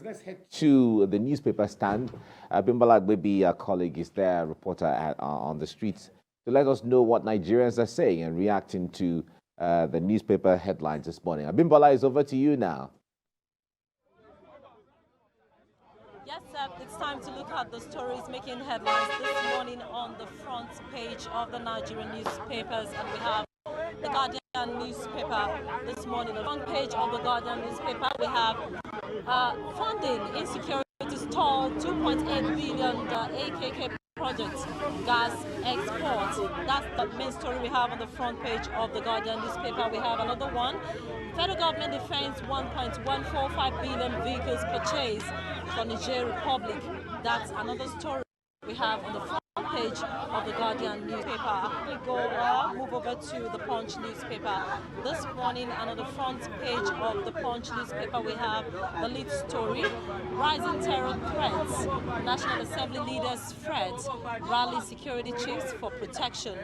Let's head to the newspaper stand. Bimbala Gbebi, our colleague, is there, a reporter on the streets, to let us know what Nigerians are saying and reacting to the newspaper headlines this morning. Bimbala, is over to you now. Yes, sir. It's time to look at the stories making headlines this morning on the front page of the Nigerian newspapers, and we have the Guardian newspaper this morning. On the front page of the Guardian newspaper, we have funding insecurity stalled 2.8 billion AKK project gas export. That's the main story we have on the front page of the Guardian newspaper. We have another one. Federal government defends 1.145 billion vehicles purchase for Niger Republic. That's another story we have on the front page of the Guardian newspaper. I quickly move over to the Punch newspaper. This morning, and on the front page of the Punch newspaper, we have the lead story: rising terror threats. National Assembly leaders fret, rally security chiefs for protection.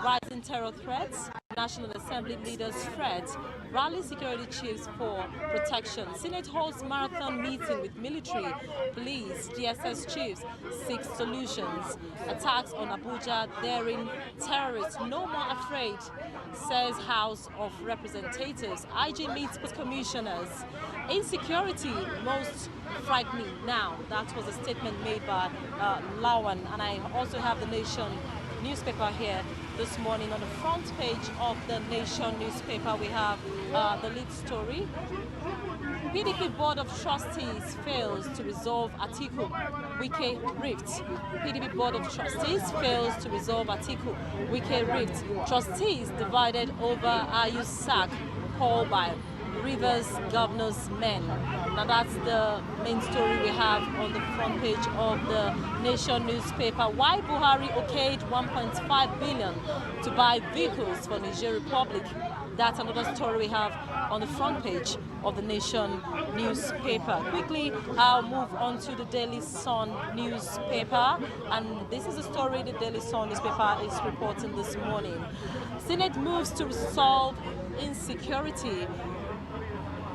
Rising terror threats. National Assembly leaders fret, rally security chiefs for protection. Senate holds marathon meeting with military, police, DSS chiefs, seek solutions. Attacks on Abuja, daring terrorists no more afraid, says House of Representatives. IG meets commissioners. Insecurity most frightening now. That was a statement made by Lawan. And I also have the Nation newspaper here this morning. On the front page of the Nation newspaper, we have the lead story: PDP Board of Trustees fails to resolve Atiku Wike rift. PDP Board of Trustees fails to resolve Atiku Wike rift. Trustees divided over Ayu's sack, called by Rivers Governor's men. Now that's the main story we have on the front page of the Nation newspaper. Why Buhari okayed 1.5 billion to buy vehicles for Niger Republic. That's another story we have on the front page of the Nation newspaper. Quickly, I'll move on to the Daily Sun newspaper, and this is a story the Daily Sun newspaper is reporting this morning. Senate moves to solve insecurity.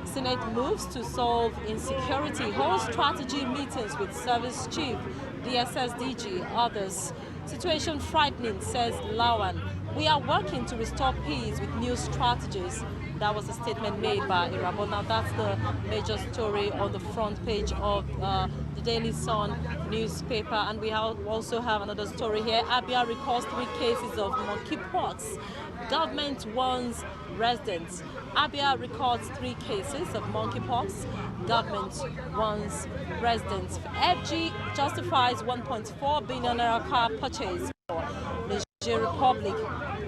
Senate moves to solve insecurity, holds strategy meetings with service chief, DSS DG, others. Situation frightening, says Lawan. We are working to restore peace with new strategies. That was a statement made by Irabo. Now that's the major story on the front page of the Daily Sun newspaper. And we also have another story here. Abia records 3 cases of monkeypox. Government warns residents. Abia records 3 cases of monkeypox. Government warns residents. FG justifies 1.4 billion naira car purchase for Niger Republic.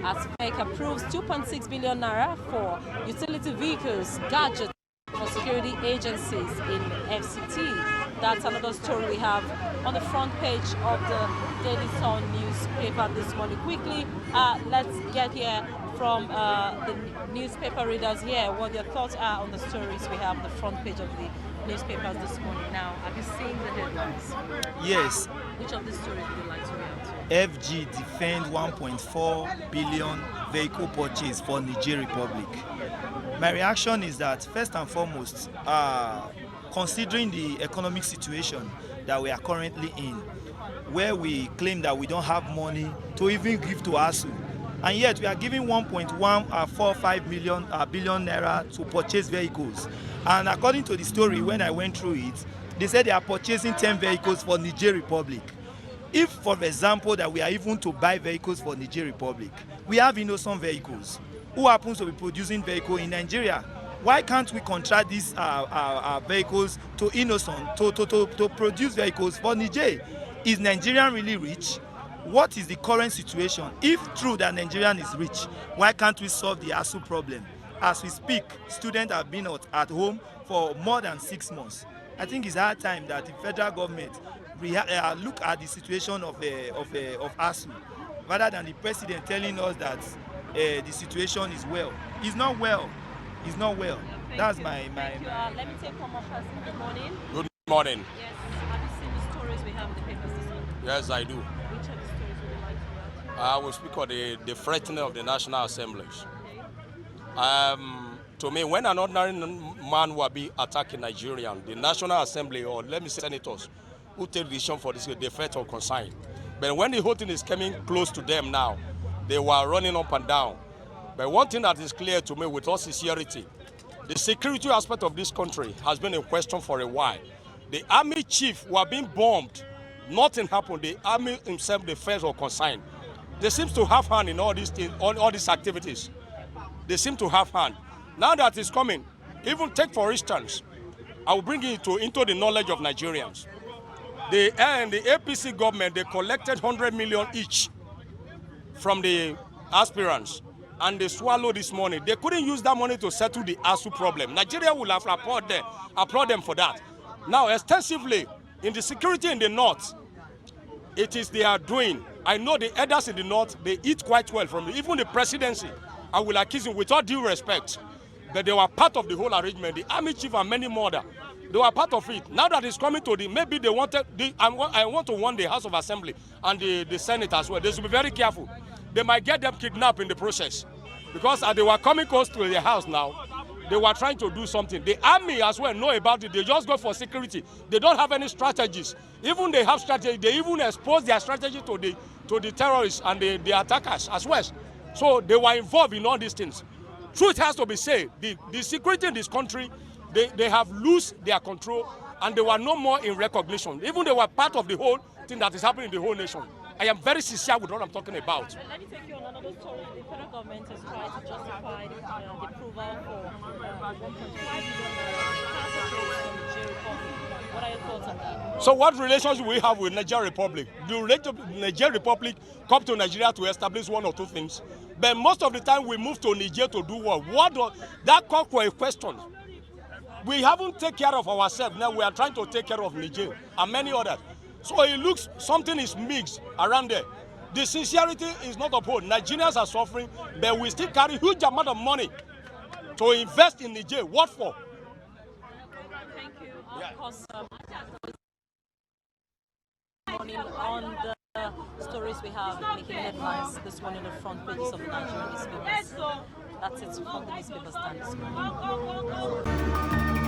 As FEC approves 2.6 billion naira for utility vehicles, gadgets for security agencies in FCT. That's another story we have on the front page of the Daily Sun newspaper this morning. Quickly, let's get here from the newspaper readers here what their thoughts are on the stories we have on the front page of the newspapers this morning. Now, have you seen the headlines? Yes. Which of these stories would you like to react to? FG defend 1.4 billion vehicle purchase for Niger Republic. My reaction is that, first and foremost, considering the economic situation that we are currently in, where we claim that we don't have money to even give to ASU, and yet we are giving 1.145 billion naira to purchase vehicles. And according to the story, when I went through it, they said they are purchasing 10 vehicles for Niger Republic. If, for example, that we are even to buy vehicles for Niger Republic, we have innocent vehicles. Who happens to be producing vehicles in Nigeria? Why can't we contract these vehicles to innocent to produce vehicles for Niger? Is Nigeria really rich? What is the current situation? If true that Nigerian is rich, why can't we solve the ASU problem? As we speak, students have been at home for more than 6 months. I think it's high time that the federal government look at the situation of ASU, rather than the president telling us that the situation is well. It's not well. It's not well. That's my. Thank you. Let me take one more person. Good morning. Good morning. Yes. Have you seen the stories we have in the papers this morning? Yes, I do. Which of the stories would you like to react to? I will speak on the threatening of the National Assembly. Okay. to me, when an ordinary man will be attacking Nigerian, the National Assembly, or let me say senators, who take decision for this, they felt or consign. But when the whole thing is coming close to them now, they were running up and down. But one thing that is clear to me with all sincerity, the security aspect of this country has been in question for a while. The army chief were being bombed. Nothing happened. The army himself, the first or consigned. They seem to have hand in all these things, all these activities. They seem to have hand. Now that it's coming, even take for instance, I will bring it into the knowledge of Nigerians. The APC government, they collected 100 million each from the aspirants, and they swallowed this money. They couldn't use that money to settle the ASU problem. Nigeria will have applaud them for that. Now, extensively, in the security in the north, it is they are doing. I know the elders in the north, they eat quite well from it. Even the presidency, I will accuse him with all due respect, that they were part of the whole arrangement. The army chief and many more, they were part of it. Now that it's coming to the, maybe they wanted, I want to warn the House of Assembly and the Senate as well. They should be very careful. They might get them kidnapped in the process. Because as they were coming close to the house now, they were trying to do something. The army as well know about it. They just go for security. They don't have any strategies. Even they have strategy, they even expose their strategy to the terrorists and the attackers as well. So they were involved in all these things. Truth has to be said. The security in this country, they have lost their control and they were no more in recognition. Even they were part of the whole thing that is happening in the whole nation. I am very sincere with what I'm talking about. Let me take you on another story. The federal government has tried to justify the approval for 1.5 billion Niger Republic. What are your thoughts on that? So what relationship we have with Niger Republic? The Niger Republic come to Nigeria to establish one or two things. But most of the time we move to Niger to do what? That calls for a question. We haven't taken care of ourselves. Now we are trying to take care of Niger and many others. So it looks something is mixed around there. The sincerity is not upheld. Nigerians are suffering, but we still carry huge amount of money to invest in Niger. What for? Thank you. Of course, on the stories we have making headlines this morning on the front pages of the Nigerian newspapers. That's it from the newspaper stand this morning.